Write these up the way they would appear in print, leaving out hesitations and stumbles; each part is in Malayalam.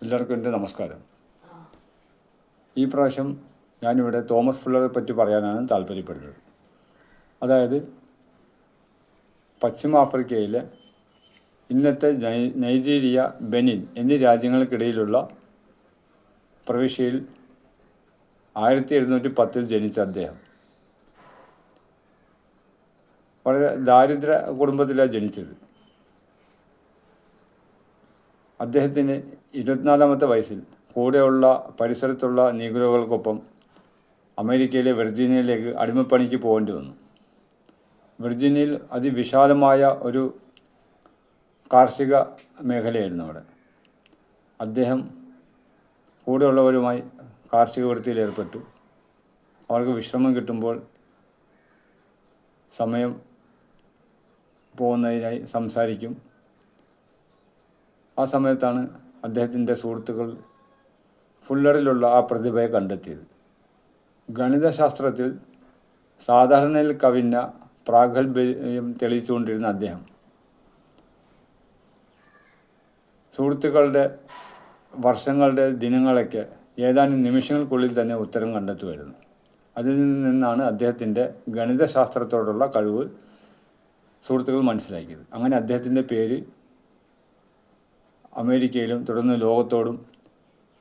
എല്ലാവർക്കും എൻ്റെ നമസ്കാരം. ഈ പ്രാവശ്യം ഞാനിവിടെ തോമസ് ഫുള്ളറെ പറ്റി പറയാനാണ് താല്പര്യപ്പെടുന്നത്. അതായത് പശ്ചിമ ആഫ്രിക്കയിലെ ഇന്നത്തെ നൈജീരിയ, ബെനിൻ എന്നീ രാജ്യങ്ങൾക്കിടയിലുള്ള പ്രവിശ്യയിൽ 1710 ജനിച്ച അദ്ദേഹം വളരെ ദാരിദ്ര്യ കുടുംബത്തിലാണ് ജനിച്ചത്. അദ്ദേഹത്തിന് 24-ാമത്തെ വയസ്സിൽ കൂടെയുള്ള പരിസരത്തുള്ള നീഗ്രോകൾക്കൊപ്പം അമേരിക്കയിലെ വെർജീനിയയിലേക്ക് അടിമപ്പണിക്ക് പോകേണ്ടി വന്നു. വെർജീനിയയിൽ അതിവിശാലമായ ഒരു കാർഷിക മേഖലയായിരുന്നു അവിടെ. അദ്ദേഹം കൂടെയുള്ളവരുമായി കാർഷിക വൃത്തിയിൽ ഏർപ്പെട്ടു. അവർക്ക് വിശ്രമം കിട്ടുമ്പോൾ സമയം പോകുന്നതിനായി സംസാരിക്കും. ആ സമയത്താണ് അദ്ദേഹത്തിൻ്റെ സുഹൃത്തുക്കൾ ഫുള്ളറിലുള്ള ആ പ്രതിഭയെ കണ്ടെത്തിയത്. ഗണിതശാസ്ത്രത്തിൽ സാധാരണയിൽ കവിഞ്ഞ പ്രാഗൽഭ്യം തെളിയിച്ചുകൊണ്ടിരുന്ന അദ്ദേഹം സുഹൃത്തുക്കളുടെ വർഷങ്ങളുടെ ദിനങ്ങളൊക്കെ ഏതാനും നിമിഷങ്ങൾക്കുള്ളിൽ തന്നെ ഉത്തരം കണ്ടെത്തുമായിരുന്നു. അതിൽ നിന്നാണ് അദ്ദേഹത്തിൻ്റെ ഗണിതശാസ്ത്രത്തോടുള്ള കഴിവ് സുഹൃത്തുക്കൾ മനസ്സിലാക്കിയത്. അങ്ങനെ അദ്ദേഹത്തിൻ്റെ പേര് അമേരിക്കയിലും തുടർന്ന് ലോകത്തോടും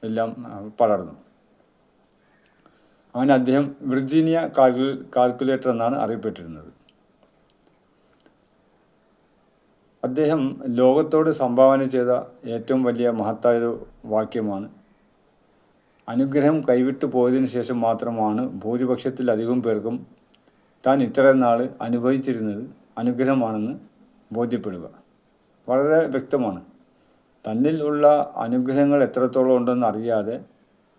എല്ലാം പടർന്നു. അങ്ങനെ അദ്ദേഹം വിർജീനിയ കാൽക്കുലേറ്റർ എന്നാണ് അറിയപ്പെട്ടിരുന്നത്. അദ്ദേഹം ലോകത്തോട് സംഭാവന ചെയ്ത ഏറ്റവും വലിയ മഹത്തായൊരു വാക്യമാണ്: അനുഗ്രഹം കൈവിട്ടു പോയതിനു ശേഷം മാത്രമാണ് ഭൂരിപക്ഷത്തിലധികം പേർക്കും താൻ ഇത്രയും നാൾ അനുഭവിച്ചിരുന്നത് അനുഗ്രഹമാണെന്ന് ബോധ്യപ്പെടുക. വളരെ വ്യക്തമാണ്. തന്നിൽ ഉള്ള അനുഗ്രഹങ്ങൾ എത്രത്തോളം ഉണ്ടെന്ന് അറിയാതെ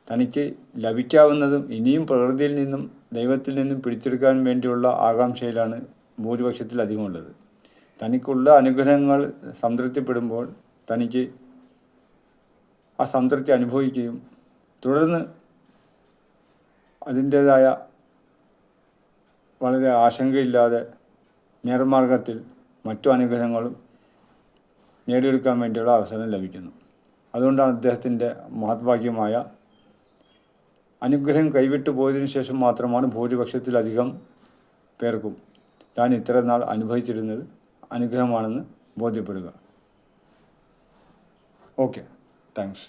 തനിക്ക് ലഭിക്കാവുന്നതും ഇനിയും പ്രകൃതിയിൽ നിന്നും ദൈവത്തിൽ നിന്നും പിടിച്ചെടുക്കാൻ വേണ്ടിയുള്ള ആകാംക്ഷയിലാണ് ഭൂരിപക്ഷത്തിലധികമുള്ളത്. തനിക്കുള്ള അനുഗ്രഹങ്ങൾ സംതൃപ്തിപ്പെടുമ്പോൾ തനിക്ക് ആ സംതൃപ്തി അനുഭവിക്കുകയും തുടർന്ന് അതിൻ്റേതായ വളരെ ആശങ്കയില്ലാതെ നേർമാർഗത്തിൽ മറ്റു അനുഗ്രഹങ്ങളും നേടിയെടുക്കാൻ വേണ്ടിയുള്ള അവസരം ലഭിക്കുന്നു. അതുകൊണ്ടാണ് അദ്ദേഹത്തിൻ്റെ മഹത്വാക്യമായ അനുഗ്രഹം കൈവിട്ടു പോയതിനു ശേഷം മാത്രമാണ് ഭൂരിപക്ഷത്തിലധികം പേർക്കും താൻ ഇത്ര നാൾ അനുഭവിച്ചിരുന്നത് അനുഗ്രഹമാണെന്ന് ബോധ്യപ്പെടുക. Okay, thanks.